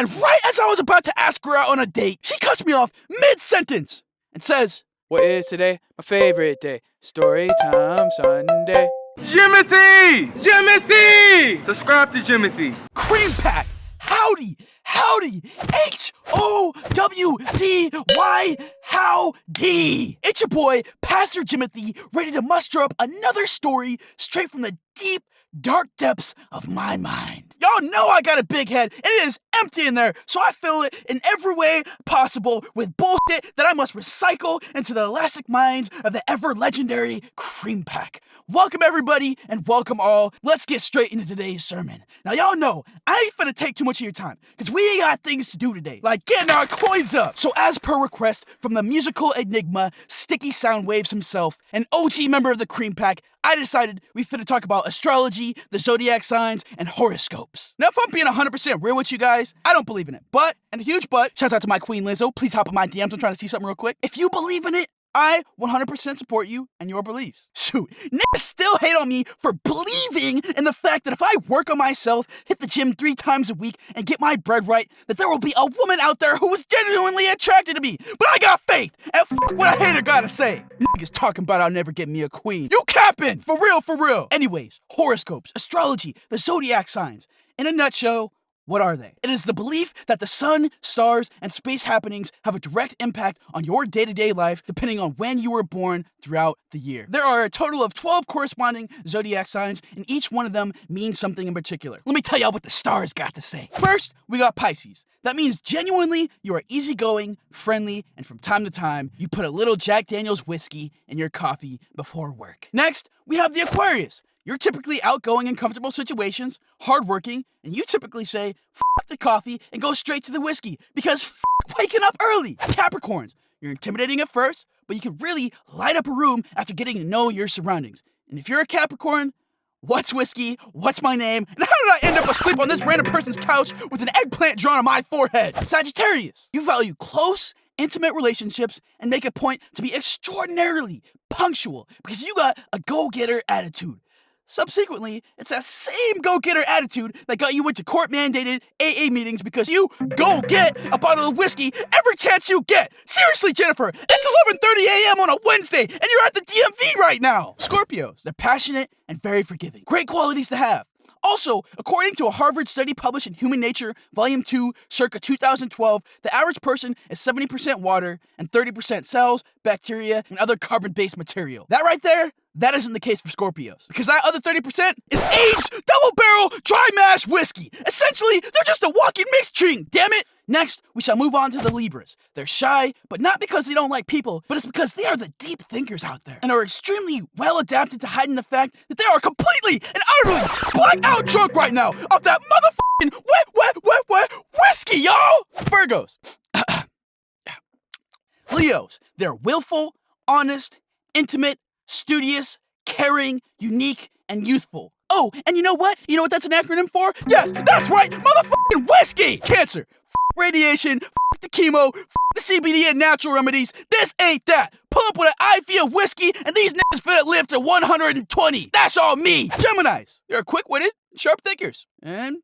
And right as I was about to ask her out on a date, she cuts me off mid-sentence and says, "What is today? My favorite day. Story time Sunday." Jimothy! Jimothy! Subscribe to Jimothy. Cream pack! Howdy! Howdy! H-O-W-D-Y! Howdy! It's your boy, Pastor Jimothy, ready to muster up another story straight from the deep, dark depths of my mind. Y'all know I got a big head, and it is empty in there, so I fill it in every way possible with bullshit that I must recycle into the elastic minds of the ever-legendary Cream Pack. Welcome everybody, and welcome all. Let's get straight into today's sermon. Now y'all know, I ain't finna take too much of your time, because we got things to do today, like getting our coins up. So as per request from the musical enigma, Sticky Soundwaves himself, an OG member of the Cream Pack, I decided we finna talk about astrology, the Zodiac signs, and horoscopes. Now if I'm being 100% real with you guys, I don't believe in it. But, and a huge but, shout out to my queen Lizzo, please hop on my DMs, I'm trying to see something real quick. If you believe in it, I 100% support you and your beliefs. Shoot, niggas still hate on me for believing in the fact that if I work on myself, hit the gym 3 times a week, and get my bread right, that there will be a woman out there who is genuinely attracted to me. But I got faith, and fuck what a hater gotta say. Niggas talking about I'll never get me a queen. You capping! For real, for real. Anyways, horoscopes, astrology, the Zodiac signs. In a nutshell, what are they? It is the belief that the sun, stars, and space happenings have a direct impact on your day-to-day life depending on when you were born throughout the year. There are a total of 12 corresponding zodiac signs, and each one of them means something in particular. Let me tell y'all what the stars got to say. First, we got Pisces. That means genuinely you are easygoing, friendly, and from time to time, you put a little Jack Daniel's whiskey in your coffee before work. Next, we have the Aquarius. You're typically outgoing in comfortable situations, hardworking, and you typically say, fuck the coffee and go straight to the whiskey because fuck waking up early. Capricorns, you're intimidating at first, but you can really light up a room after getting to know your surroundings. And if you're a Capricorn, what's whiskey? What's my name? And how did I end up asleep on this random person's couch with an eggplant drawn on my forehead? Sagittarius, you value close, intimate relationships and make a point to be extraordinarily punctual because you got a go-getter attitude. Subsequently, it's that same go-getter attitude that got you into court-mandated AA meetings because you go get a bottle of whiskey every chance you get. Seriously, Jennifer, it's 11:30 a.m. on a Wednesday, and you're at the DMV right now. Scorpios, they're passionate and very forgiving. Great qualities to have. Also, according to a Harvard study published in Human Nature, Volume 2, circa 2012, the average person is 70% water and 30% cells, bacteria, and other carbon-based material. That right there, that isn't the case for Scorpios. Because that other 30% is aged, double-barrel, dry mash whiskey. Essentially, they're just a walking mixture, damn it! Next, we shall move on to the Libras. They're shy, but not because they don't like people, but it's because they are the deep thinkers out there and are extremely well adapted to hiding the fact that they are completely and utterly blackout drunk right now off that motherfucking wet whiskey, y'all! Virgos. Leos. They're willful, honest, intimate, studious, caring, unique, and youthful. Oh, and you know what? You know what that's an acronym for? Yes, that's right, motherfucking whiskey! Cancer. Radiation, the chemo, the CBD and natural remedies. This ain't that. Pull up with an IV of whiskey, and these niggas finna live to 120. That's all me. Geminis. They're quick-witted, sharp thinkers. And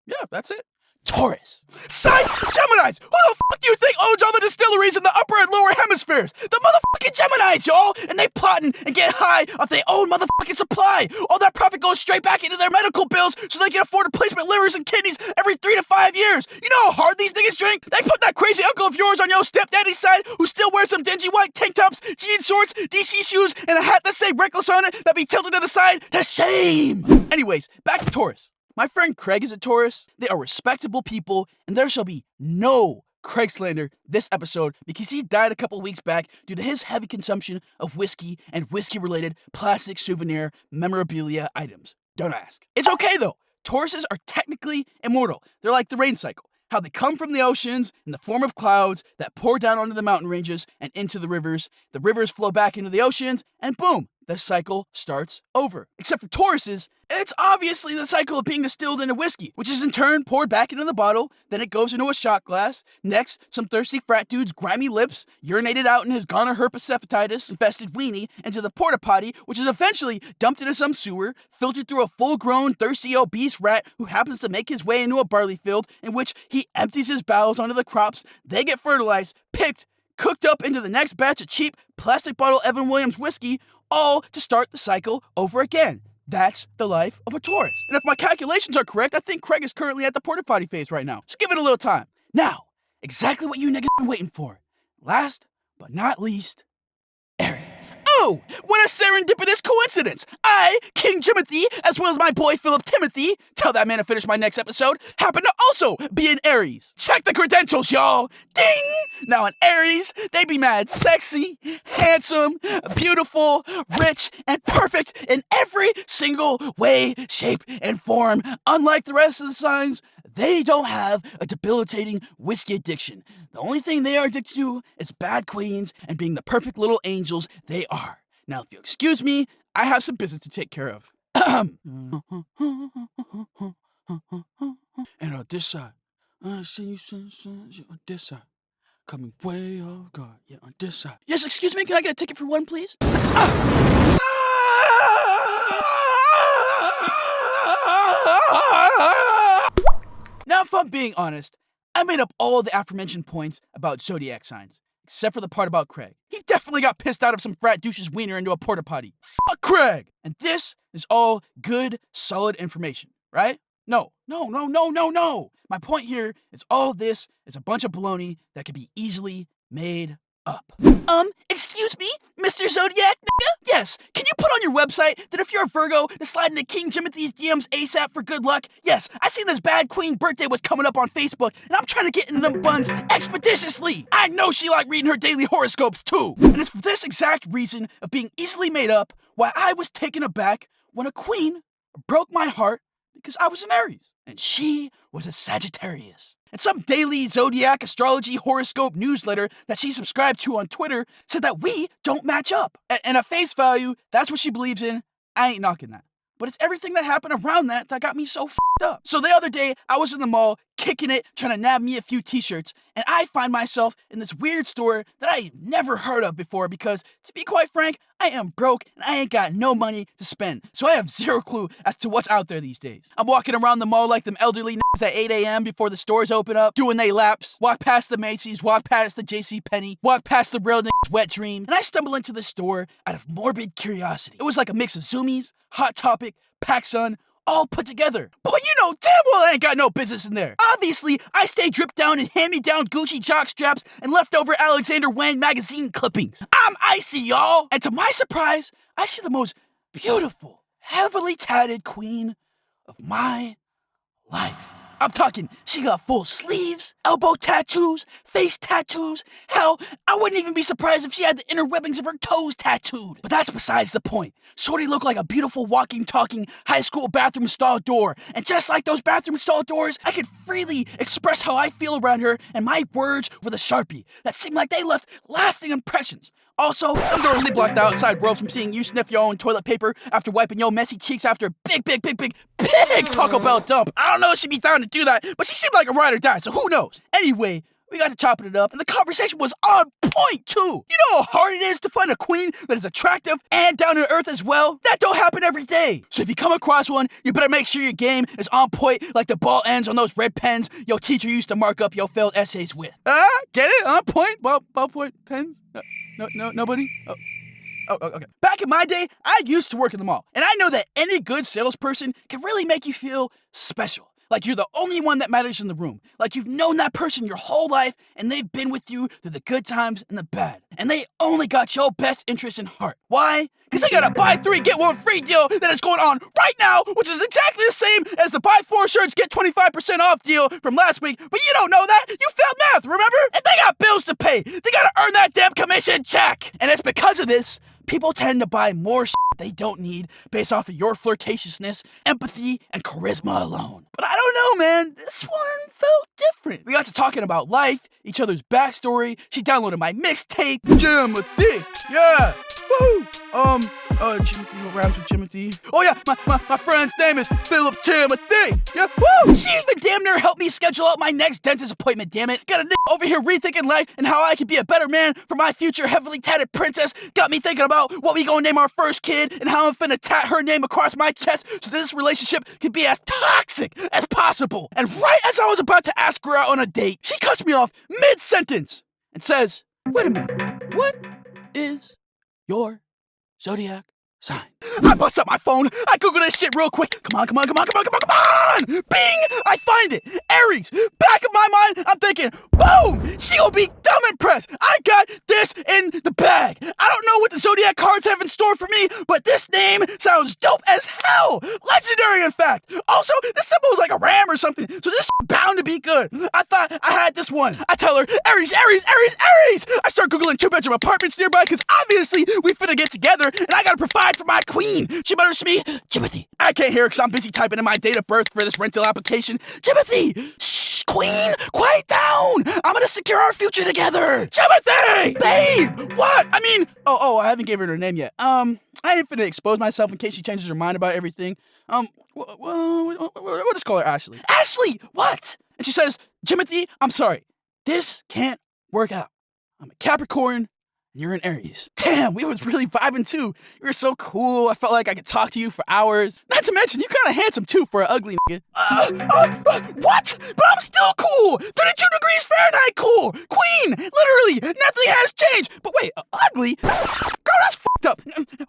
yeah, that's it. Taurus. Psych! Geminis! Who the fuck do you think owns all the distilleries in the upper and lower hemispheres? The motherfucking Geminis, y'all! And they plotting and get high off their own motherfucking supply. All that profit goes straight back into their medical bills so they can afford replacement livers and kidneys every 3 to 5 years. You know how hard these niggas drink? They put that crazy uncle of yours on your stepdaddy's side who still wears some dingy white tank tops, jean shorts, DC shoes, and a hat that say reckless on it that be tilted to the side to shame. Anyways, back to Taurus. My friend Craig is a Taurus. They are respectable people, and there shall be no Craig slander this episode because he died a couple weeks back due to his heavy consumption of whiskey and whiskey-related plastic souvenir memorabilia items. Don't ask. It's okay, though. Tauruses are technically immortal. They're like the rain cycle. How they come from the oceans in the form of clouds that pour down onto the mountain ranges and into the rivers. The rivers flow back into the oceans, and boom, the cycle starts over. Except for Tauruses, it's obviously the cycle of being distilled into whiskey, which is in turn poured back into the bottle, then it goes into a shot glass. Next, some thirsty frat dude's grimy lips urinated out in his gonorrhea herpes-infested weenie into the porta potty, which is eventually dumped into some sewer, filtered through a full-grown, thirsty, obese rat who happens to make his way into a barley field, in which he empties his bowels onto the crops. They get fertilized, picked, cooked up into the next batch of cheap plastic bottle Evan Williams whiskey, all to start the cycle over again. That's the life of a Taurus. And if my calculations are correct, I think Craig is currently at the porta potty phase right now. So give it a little time. Now, exactly what you niggas been waiting for. Last but not least, Aries. Oh, what a serendipitous coincidence! I, King Jimothy, as well as my boy Phillip Timothy, tell that man to finish my next episode, happen to also be an Aries. Check the credentials, y'all! Ding! Now an Aries, they be mad sexy, handsome, beautiful, rich, and perfect in every single way, shape, and form. Unlike the rest of the signs, they don't have a debilitating whiskey addiction. The only thing they are addicted to is bad queens and being the perfect little angels they are. Now, if you'll excuse me, I have some business to take care of. And on this side, I see you on this side. Coming way off guard. Yeah, on this side. Yes, excuse me, can I get a ticket for one, please? Now, if I'm being honest, I made up all the aforementioned points about Zodiac signs, except for the part about Craig. He definitely got pissed out of some frat douche's wiener into a porta potty. Fuck Craig! And this is all good, solid information, right? No. My point here is all this is a bunch of baloney that can be easily made up. Excuse me, Mr. Zodiac nigga? Yes, can you put on your website that if you're a Virgo, to slide into King Jimothy's DMs ASAP for good luck? Yes, I seen this bad queen birthday was coming up on Facebook, and I'm trying to get into them buns expeditiously. I know she liked reading her daily horoscopes too. And it's for this exact reason of being easily made up why I was taken aback when a queen broke my heart because I was an Aries, and she was a Sagittarius. And some daily Zodiac, Astrology, horoscope newsletter that she subscribed to on Twitter said that we don't match up. And at face value, that's what she believes in. I ain't knocking that. But it's everything that happened around that got me so f***ed up. So the other day, I was in the mall, kicking it, trying to nab me a few t-shirts, and I find myself in this weird store that I never heard of before because, to be quite frank, I am broke and I ain't got no money to spend. So I have zero clue as to what's out there these days. I'm walking around the mall like them elderly niggas at 8 a.m. before the stores open up, doing they laps, walk past the Macy's, walk past the JCPenney, walk past the real niggas' wet dream, and I stumble into the store out of morbid curiosity. It was like a mix of Zoomies, Hot Topic, PacSun, all put together. Boy, you know damn well I ain't got no business in there. Obviously, I stay dripped down in hand-me-down Gucci jock straps and leftover Alexander Wang magazine clippings. I'm icy, y'all. And to my surprise, I see the most beautiful, heavily tatted queen of my life. I'm talking, she got full sleeves, elbow tattoos, face tattoos. Hell, I wouldn't even be surprised if she had the inner webbings of her toes tattooed. But that's besides the point. Shorty looked like a beautiful walking, talking high school bathroom stall door. And just like those bathroom stall doors, I could freely express how I feel around her, and my words were the Sharpie that seemed like they left lasting impressions. Also, them doors they blocked the outside world from seeing you sniff your own toilet paper after wiping your messy cheeks after a big Taco Bell dump. I don't know if she'd be down to do that, but she seemed like a ride or die, so who knows? Anyway, we got to chopping it up, and the conversation was on point, too. You know how hard it is to find a queen that is attractive and down to earth as well? That don't happen every day. So if you come across one, you better make sure your game is on point like the ball ends on those red pens your teacher used to mark up your failed essays with. Get it? On point? Ballpoint pens? Nobody? Oh, okay. Back in my day, I used to work in the mall, and I know that any good salesperson can really make you feel special. Like you're the only one that matters in the room. Like you've known that person your whole life, and they've been with you through the good times and the bad. And they only got your best interest in heart. Why? Because they got a buy 3, get 1 free deal that is going on right now, which is exactly the same as the buy 4 shirts, get 25% off deal from last week. But you don't know that. You failed math, remember? And they got bills to pay. They gotta earn that damn commission check. And it's because of this, people tend to buy more shit they don't need based off of your flirtatiousness, empathy, and charisma alone. But I don't know, man. This one felt different. We got to talking about life, each other's backstory. She downloaded my mixtape, Jimothy. Yeah. Woo. Jimothy, what rhymes with Jimothy? Oh yeah, my friend's name is Phillip Timothy. Yeah, woo! She even damn near helped me schedule out my next dentist appointment, damn it. Got a nigga over here rethinking life and how I could be a better man for my future heavily tatted princess. Got me thinking about what we gonna name our first kid and how I'm finna tat her name across my chest so this relationship can be as toxic as possible. And right as I was about to ask her out on a date, she cuts me off mid-sentence and says, wait a minute, what is your zodiac sign? I bust up my phone. I Google this shit real quick. Come on. Bing! I find it. Aries. Back of my mind, I'm thinking, boom! She gonna be dumb impressed. I got this in the bag. I don't know what the Zodiac cards have in store for me, but this name sounds dope as hell. Legendary, in fact. Also, this symbol is like a ram or something, so this bound to be good. I thought I had this one. I tell her, Aries. I start Googling 2-bedroom apartments nearby because obviously we finna get together and I gotta provide for my queen. She mutters to me, Jimothy. I can't hear her because I'm busy typing in my date of birth for this rental application. Jimothy! Shh, queen! Quiet down! I'm gonna secure our future together! Jimothy! Babe! What? I mean, I haven't given her name yet. I ain't finna expose myself in case she changes her mind about everything. We'll just call her Ashley. Ashley! What? And she says, Jimothy, I'm sorry. This can't work out. I'm a Capricorn. You're an Aries. Damn, we was really vibing too. You were so cool. I felt like I could talk to you for hours. Not to mention, you kinda handsome too for an ugly nigga. What? But I'm still cool. 32 degrees Fahrenheit cool. Queen, literally, nothing has changed. But wait, ugly? Girl, that's fucked up.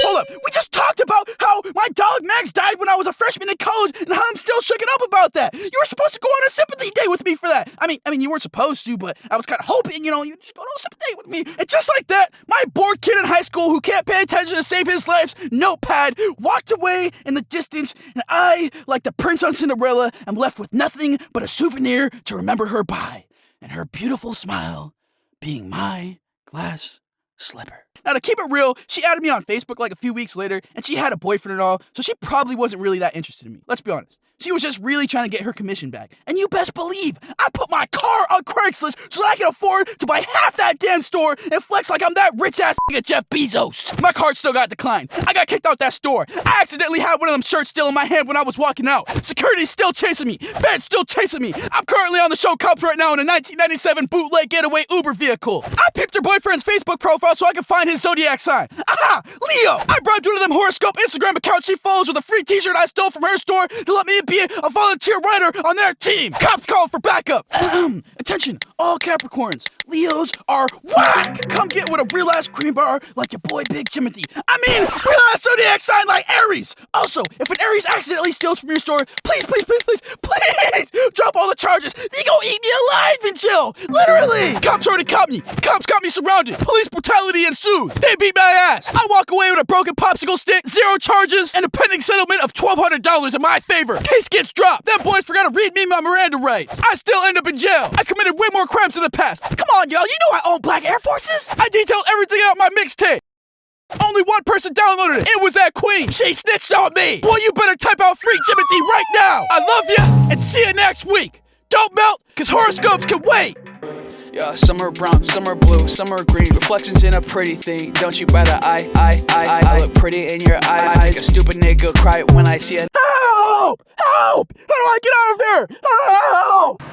Hold up, we just talked about how my dog Max died when I was a freshman in college and how I'm still shooken up about that. You were supposed to go on a sympathy date with me for that. I mean, you weren't supposed to, but I was kind of hoping, you'd just go on a sympathy date with me. And just like that, my bored kid in high school who can't pay attention to save his life's notepad walked away in the distance, and I, like the prince on Cinderella, am left with nothing but a souvenir to remember her by, and her beautiful smile being my glass slipper. Now, to keep it real, she added me on Facebook like a few weeks later, and she had a boyfriend and all, so she probably wasn't really that interested in me. Let's be honest. She was just really trying to get her commission back. And you best believe, I put my car on Craigslist so that I can afford to buy half that damn store and flex like I'm that rich-ass nigga Jeff Bezos. My card still got declined. I got kicked out that store. I accidentally had one of them shirts still in my hand when I was walking out. Security's still chasing me. Feds still chasing me. I'm currently on the show Cops right now in a 1997 bootleg getaway Uber vehicle. I pipped her boyfriend's Facebook profile so I could find his Zodiac sign. Aha! Leo! I bribed one of them Horoscope Instagram accounts she follows with a free t-shirt I stole from her store to let me be a volunteer writer on their team. Cops calling for backup. Attention, all Capricorns. Leos are whack. Come get with a real-ass cream bar like your boy Big Jimothy. I mean, real-ass Zodiac sign like Aries. Also, if an Aries accidentally steals from your store, please drop all the charges. They gonna eat me alive in jail. Literally. Cops already caught me. Cops got me surrounded. Police brutality ensued. They beat my ass. I walk away with a broken popsicle stick, 0 charges, and a pending settlement of $1,200 in my favor. Case gets dropped. Them boys forgot to read me my Miranda rights. I still end up in jail. I committed way more crimes in the past. Come on, y'all. You know I own black Air Forces. I detailed everything out my mixtape. Only one person downloaded it. It was that queen. She snitched on me. Boy, you better type out Free Jimothy right now. I love ya and see you next week. Don't melt, cause horoscopes can wait. Yeah, some are brown, some are blue, some are green. Reflections in a pretty thing. Don't you better I look pretty in your eyes. Make a stupid nigga cry when I see it. Help! Help! How do I get out of here? Help!